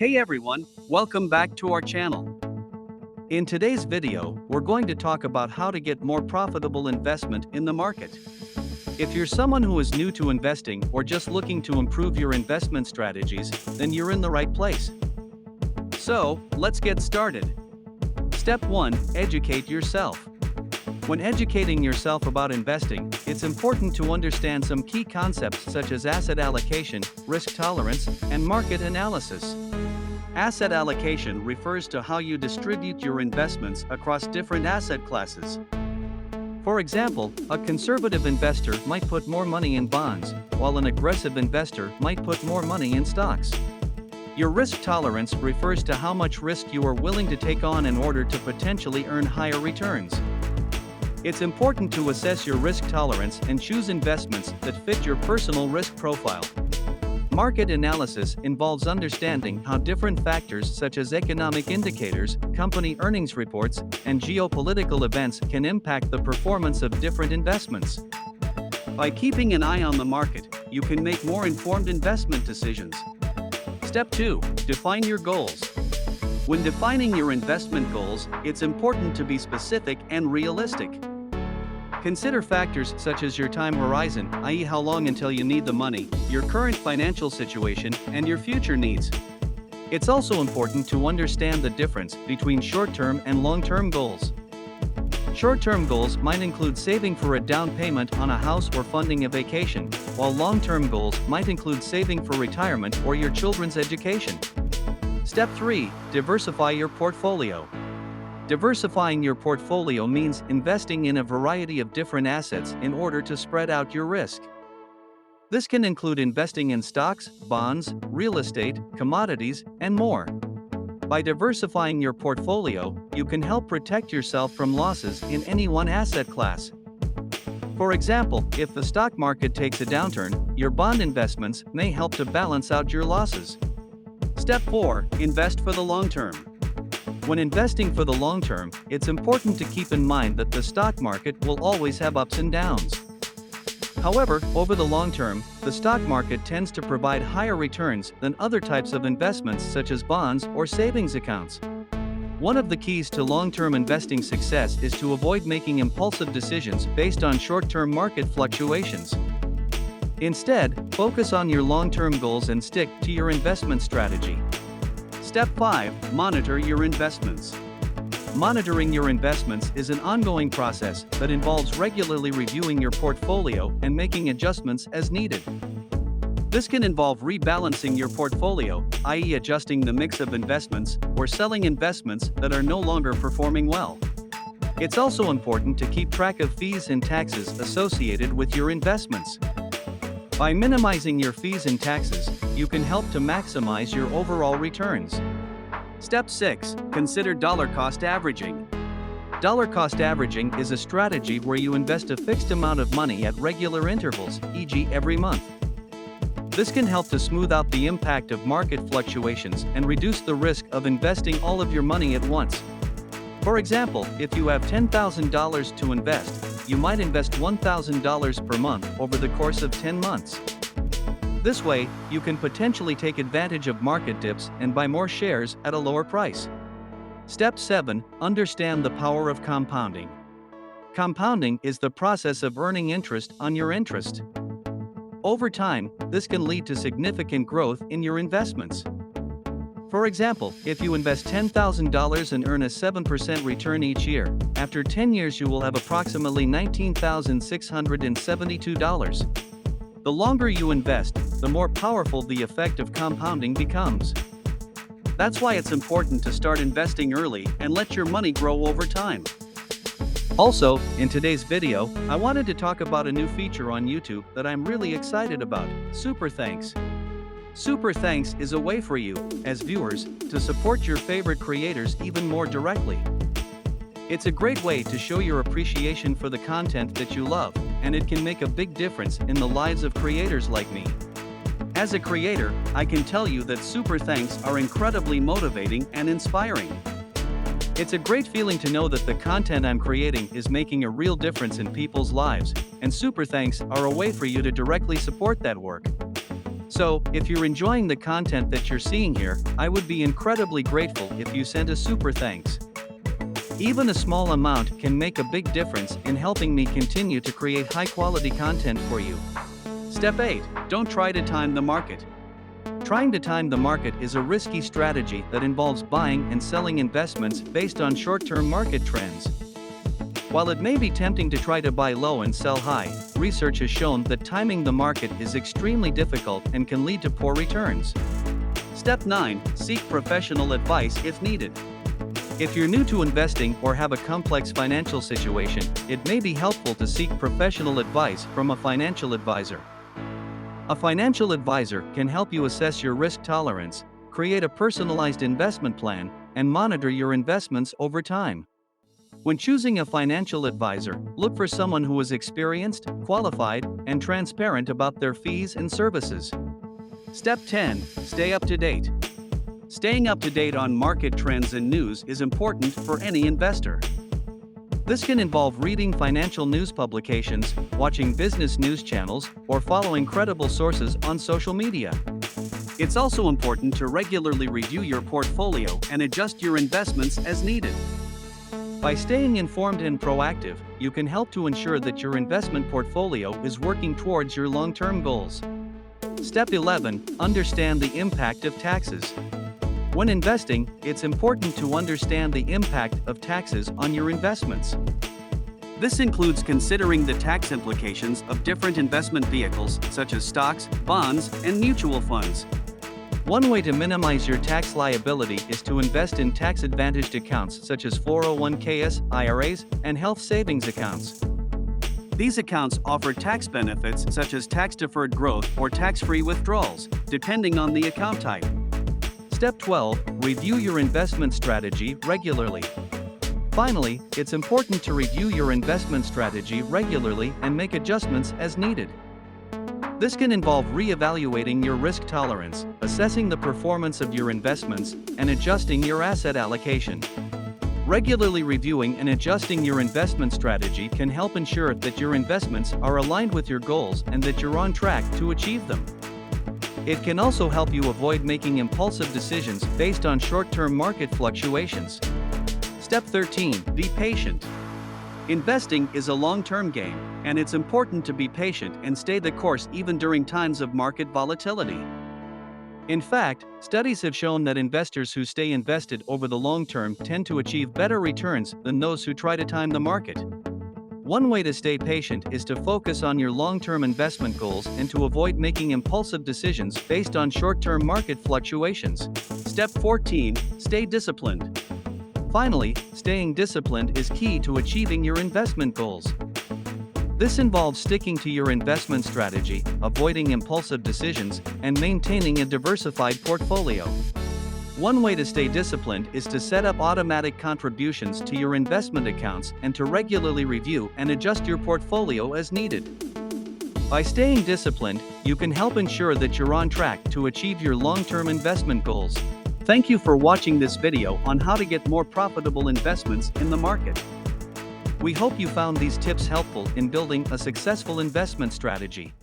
Hey everyone, welcome back to our channel. In today's video, we're going to talk about how to get more profitable investment in the market. If you're someone who is new to investing or just looking to improve your investment strategies, then you're in the right place. So, let's get started. Step 1. Educate yourself. When educating yourself about investing, it's important to understand some key concepts such as asset allocation, risk tolerance, and market analysis. Asset allocation refers to how you distribute your investments across different asset classes. For example, a conservative investor might put more money in bonds, while an aggressive investor might put more money in stocks. Your risk tolerance refers to how much risk you are willing to take on in order to potentially earn higher returns. It's important to assess your risk tolerance and choose investments that fit your personal risk profile. Market analysis involves understanding how different factors such as economic indicators, company earnings reports, and geopolitical events can impact the performance of different investments. By keeping an eye on the market, you can make more informed investment decisions. Step 2. Define your goals. When defining your investment goals, it's important to be specific and realistic. Consider factors such as your time horizon, i.e., how long until you need the money, your current financial situation, and your future needs. It's also important to understand the difference between short-term and long-term goals. Short-term goals might include saving for a down payment on a house or funding a vacation, while long-term goals might include saving for retirement or your children's education. Step 3. Diversify your portfolio. Diversifying your portfolio means investing in a variety of different assets in order to spread out your risk. This can include investing in stocks, bonds, real estate, commodities, and more. By diversifying your portfolio, you can help protect yourself from losses in any one asset class. For example, if the stock market takes a downturn, your bond investments may help to balance out your losses. Step 4. Invest for the long term. When investing for the long term, it's important to keep in mind that the stock market will always have ups and downs. However, over the long term, the stock market tends to provide higher returns than other types of investments such as bonds or savings accounts. One of the keys to long-term investing success is to avoid making impulsive decisions based on short-term market fluctuations. Instead, focus on your long-term goals and stick to your investment strategy. Step 5. Monitor your investments. Monitoring your investments is an ongoing process that involves regularly reviewing your portfolio and making adjustments as needed. This can involve rebalancing your portfolio, i.e., adjusting the mix of investments, or selling investments that are no longer performing well. It's also important to keep track of fees and taxes associated with your investments. By minimizing your fees and taxes, you can help to maximize your overall returns. Step 6. Consider dollar cost averaging. Dollar cost averaging is a strategy where you invest a fixed amount of money at regular intervals, e.g., every month. This can help to smooth out the impact of market fluctuations and reduce the risk of investing all of your money at once. For example, if you have $10,000 to invest, you might invest $1,000 per month over the course of 10 months. This way, you can potentially take advantage of market dips and buy more shares at a lower price. Step 7. Understand the power of compounding. Compounding is the process of earning interest on your interest. Over time, this can lead to significant growth in your investments. For example, if you invest $10,000 and earn a 7% return each year, after 10 years you will have approximately $19,672. The longer you invest, the more powerful the effect of compounding becomes. That's why it's important to start investing early and let your money grow over time. Also, in today's video, I wanted to talk about a new feature on YouTube that I'm really excited about: Super Thanks. Super Thanks is a way for you, as viewers, to support your favorite creators even more directly. It's a great way to show your appreciation for the content that you love, and it can make a big difference in the lives of creators like me. As a creator, I can tell you that Super Thanks are incredibly motivating and inspiring. It's a great feeling to know that the content I'm creating is making a real difference in people's lives, and Super Thanks are a way for you to directly support that work. So, if you're enjoying the content that you're seeing here, I would be incredibly grateful if you sent a super thanks. Even a small amount can make a big difference in helping me continue to create high-quality content for you. Step 8. Don't try to time the market. Trying to time the market is a risky strategy that involves buying and selling investments based on short-term market trends. While it may be tempting to try to buy low and sell high, research has shown that timing the market is extremely difficult and can lead to poor returns. Step 9. Seek professional advice if needed. If you're new to investing or have a complex financial situation, it may be helpful to seek professional advice from a financial advisor. A financial advisor can help you assess your risk tolerance, create a personalized investment plan, and monitor your investments over time. When choosing a financial advisor, look for someone who is experienced, qualified, and transparent about their fees and services. Step 10. Stay up to date. Staying up to date on market trends and news is important for any investor. This can involve reading financial news publications, watching business news channels, or following credible sources on social media. It's also important to regularly review your portfolio and adjust your investments as needed. By staying informed and proactive, you can help to ensure that your investment portfolio is working towards your long-term goals. Step 11. Understand the impact of taxes. When investing, it's important to understand the impact of taxes on your investments. This includes considering the tax implications of different investment vehicles such as stocks, bonds, and mutual funds. One way to minimize your tax liability is to invest in tax-advantaged accounts such as 401ks, IRAs, and health savings accounts. These accounts offer tax benefits such as tax-deferred growth or tax-free withdrawals, depending on the account type. Step 12. Review your investment strategy regularly. Finally, it's important to review your investment strategy regularly and make adjustments as needed. This can involve re-evaluating your risk tolerance, assessing the performance of your investments, and adjusting your asset allocation. Regularly reviewing and adjusting your investment strategy can help ensure that your investments are aligned with your goals and that you're on track to achieve them. It can also help you avoid making impulsive decisions based on short-term market fluctuations. Step 13. Be patient. Investing is a long-term game, and it's important to be patient and stay the course even during times of market volatility. In fact, studies have shown that investors who stay invested over the long term tend to achieve better returns than those who try to time the market. One way to stay patient is to focus on your long-term investment goals and to avoid making impulsive decisions based on short-term market fluctuations. Step 14. Stay disciplined. Finally, staying disciplined is key to achieving your investment goals. This involves sticking to your investment strategy, avoiding impulsive decisions, and maintaining a diversified portfolio. One way to stay disciplined is to set up automatic contributions to your investment accounts and to regularly review and adjust your portfolio as needed. By staying disciplined, you can help ensure that you're on track to achieve your long-term investment goals. Thank you for watching this video on how to get more profitable investments in the market. We hope you found these tips helpful in building a successful investment strategy.